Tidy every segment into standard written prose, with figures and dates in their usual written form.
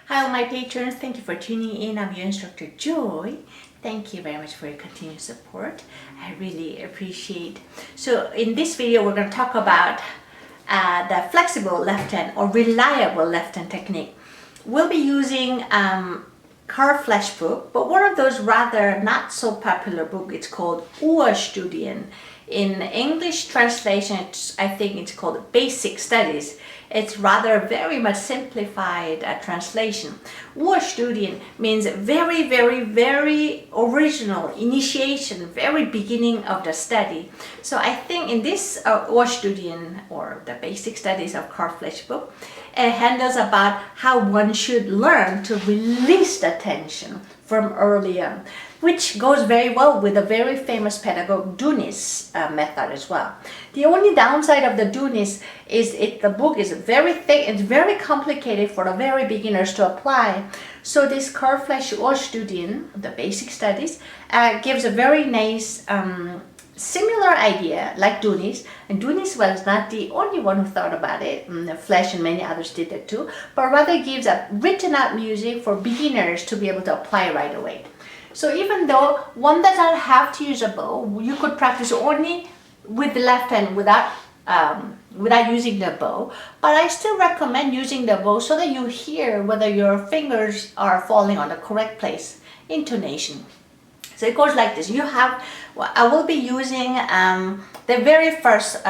Hi all my patrons, thank you for tuning in. I'm your instructor Joy. Thank you very much for your continued support. I really appreciate. So in this video we're going to talk about the flexible left hand or reliable left hand technique. We'll be using Carl Flesch book, but one of those rather not so popular book. It's called Urstudien. In English translation, I think it's called Basic Studies. It's rather very much simplified translation. Urstudien means very, very, very original, initiation, very beginning of the study. So I think in this Urstudien, or the Basic Studies of Carl Flesch book, it handles about how one should learn to release the tension from early on, which goes very well with the very famous pedagogue Dunis method as well. The only downside of the Dunis is the book is very thick and very complicated for the very beginners to apply. So this Carl Flesch Urstudien, the Basic Studies, gives a very nice similar idea like Dunis, and Dunis was not the only one who thought about it. Flesch and many others did it too, but rather gives a written out music for beginners to be able to apply right away. So even though one does not have to use a bow, you could practice only with the left hand without using the bow, but I still recommend using the bow so that you hear whether your fingers are falling on the correct place, intonation. So it goes like this. I will be using the very first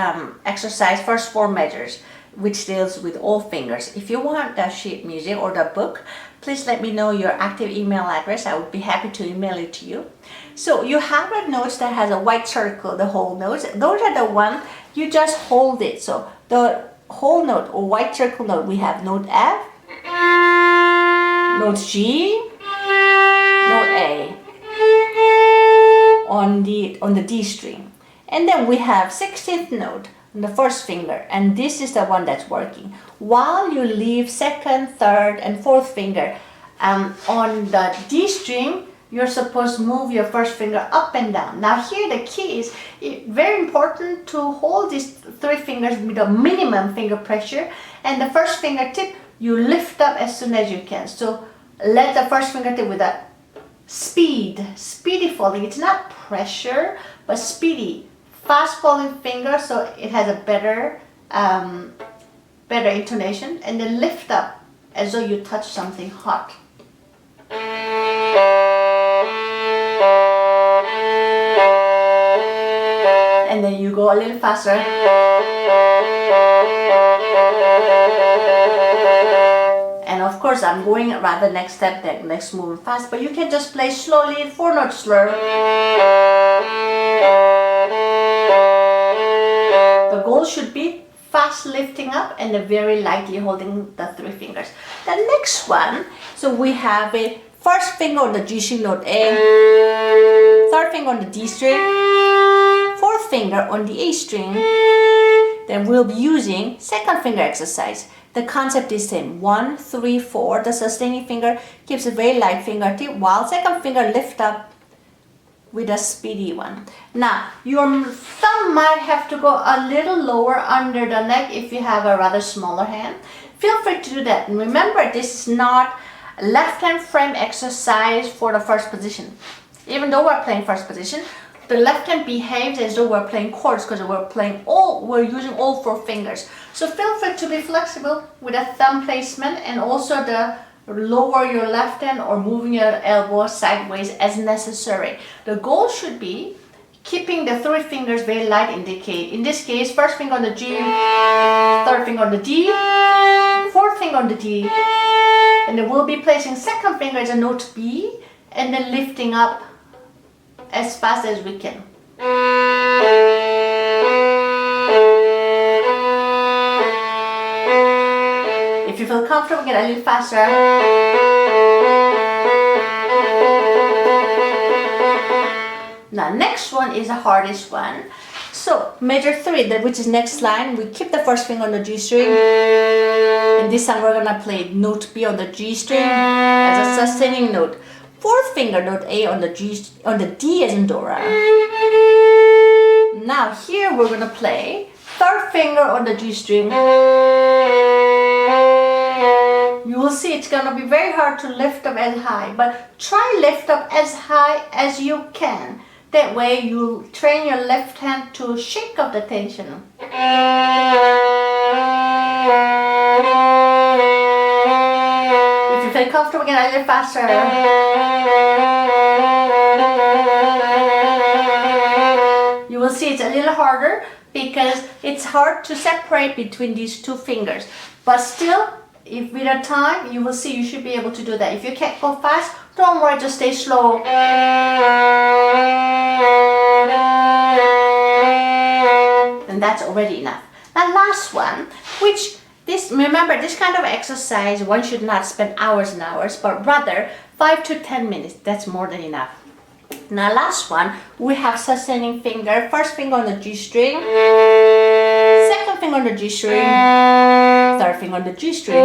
exercise, first 4 measures, which deals with all fingers. If you want the sheet music or the book, please let me know your active email address. I would be happy to email it to you. So you have a note that has a white circle, the whole notes. Those are the ones you just hold it. So the whole note or white circle note, we have note F, note G, note A on the D string, and then we have 16th note on the first finger, and this is the one that's working, while you leave 2nd, 3rd and 4th finger. On the D string, you're supposed to move your first finger up and down. Now here the key is very important to hold these 3 fingers with a minimum finger pressure, and the first fingertip you lift up as soon as you can. So let the first fingertip with a speedy falling. It's not pressure, but speedy, fast falling finger, so it has a better intonation, and then lift up as though you touch something hot. And then you go a little faster. And of course I'm going rather next step, then next moving fast, but you can just play slowly, 4 note slur. The goal should be fast lifting up and then very lightly holding the 3 fingers. The next one, so we have a first finger on the G string, note A, 3rd finger on the D string, 4th finger on the A string. Then we'll be using 2nd finger exercise. The concept is same, 1, 3, 4. The sustaining finger keeps a very light fingertip, while 2nd finger lift up with a speedy one. Now, your thumb might have to go a little lower under the neck if you have a rather smaller hand. Feel free to do that. And remember, this is not a left hand frame exercise for the first position. Even though we're playing first position, the left hand behaves as though we're playing chords because we're using all 4 fingers. So feel free to be flexible with a thumb placement, and also the lower your left hand or moving your elbow sideways as necessary. The goal should be keeping the 3 fingers very light indicate. In this case, first finger on the G, 3rd finger on the D, 4th finger on the D, and then we'll be placing 2nd finger as a note B, and then lifting up as fast as we can. If you feel comfortable, get a little faster. Now next one is the hardest one. So measure 3, which is next line, we keep the first finger on the G string. In this time we're gonna play note B on the G string as a sustaining note. 4th finger, note A on the D as in Dora. Now here we're gonna play 3rd finger on the G string. You will see it's going to be very hard to lift up as high, but try lift up as high as you can. That way you train your left hand to shake off the tension. If you feel comfortable, again a little faster. You will see it's a little harder because it's hard to separate between these two fingers. But still, if with the time, you will see you should be able to do that. If you can't go fast, don't worry, just stay slow. And that's already enough. Now last one, which remember this kind of exercise, one should not spend hours and hours, but rather 5 to 10 minutes, that's more than enough. Now last one, we have sustaining finger, first finger on the G string, second finger on the G string, third finger on the G string.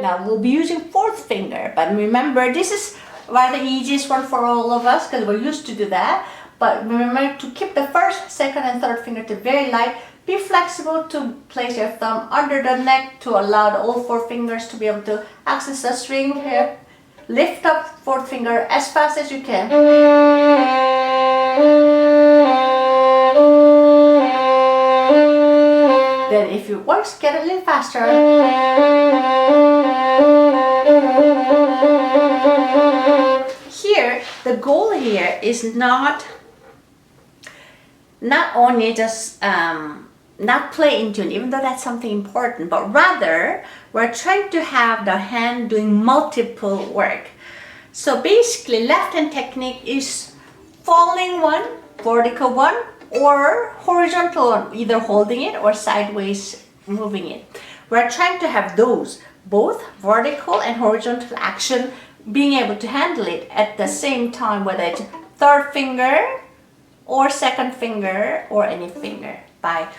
Now we'll be using fourth finger, but remember this is the easiest one for all of us because we're used to do that. But remember to keep the first, second and third finger to very light. Be flexible to place your thumb under the neck to allow all four fingers to be able to access the string here. Lift up fourth finger as fast as you can. Then if it works, get a little faster. Here, the goal here is not only just not play in tune, even though that's something important, but rather we're trying to have the hand doing multiple work. So basically left hand technique is falling one, vertical one, or horizontal one, either holding it or sideways moving it. We're trying to have those, both vertical and horizontal action, being able to handle it at the same time, whether it's third finger or second finger or any finger by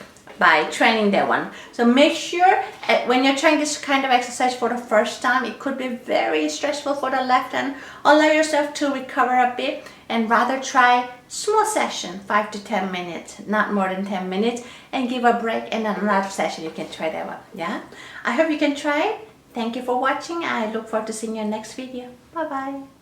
training that one. So make sure when you're trying this kind of exercise for the first time, it could be very stressful for the left hand. Allow yourself to recover a bit and rather try small session, 5 to 10 minutes, not more than 10 minutes, and give a break and another session you can try that one. Yeah, I hope you can try it. Thank you for watching. I look forward to seeing you in the next video. Bye bye.